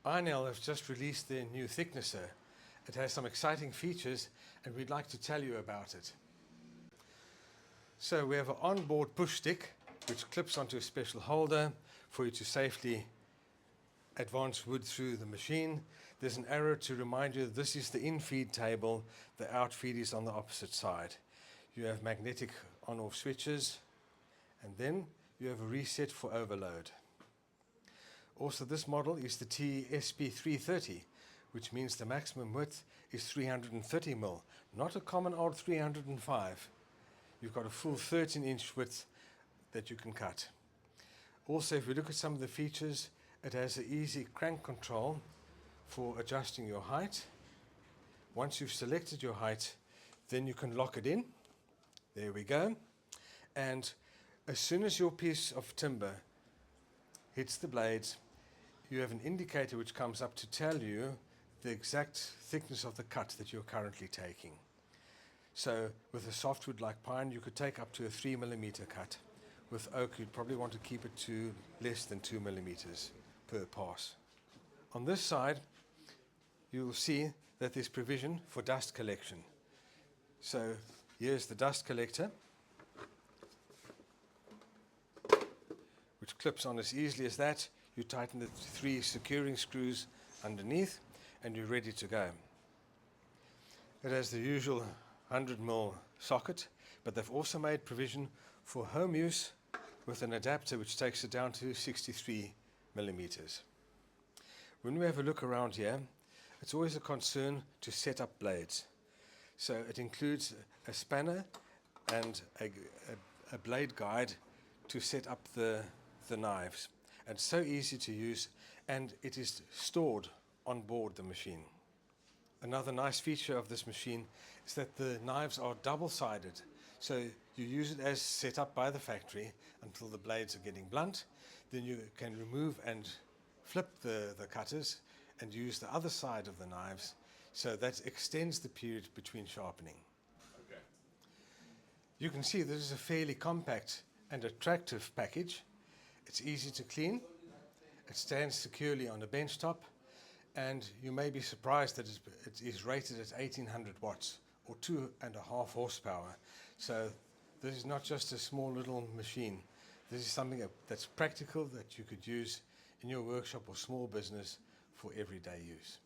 Einhell have just released their new thicknesser. It has some exciting features and we'd like to tell you about it. So we have an onboard push stick which clips onto a special holder for you to safely advance wood through the machine. There's an arrow to remind you that this is the in-feed table, the out-feed is on the opposite side. You have magnetic on-off switches and then you have a reset for overload. Also, this model is the TE-SP 330, which means the maximum width is 330 mm, not a common old 305. You've got a full 13-inch width that you can cut. Also, if we look at some of the features, it has an easy crank control for adjusting your height. Once you've selected your height, then you can lock it in. There we go. And as soon as your piece of timber hits the blades, you have an indicator which comes up to tell you the exact thickness of the cut that you're currently taking. So with a softwood like pine, you could take up to a 3 mm cut. With oak, you'd probably want to keep it to less than 2 mm per pass. On this side, you'll see that there's provision for dust collection. So here's the dust collector, which clips on as easily as that. You tighten the 3 securing screws underneath and you're ready to go. It has the usual 100 mm socket, but they've also made provision for home use with an adapter which takes it down to 63 mm. When we have a look around here, it's always a concern to set up blades. So it includes a spanner and a blade guide to set up the knives. And it's so easy to use, and it is stored on board the machine. Another nice feature of this machine is that the knives are double-sided. So you use it as set up by the factory until the blades are getting blunt. Then you can remove and flip the cutters and use the other side of the knives. So that extends the period between sharpening. Okay. You can see this is a fairly compact and attractive package. It's easy to clean, it stands securely on a bench top, and you may be surprised that it is rated at 1800 watts or 2.5 horsepower. So this is not just a small little machine. This is something that's practical that you could use in your workshop or small business for everyday use.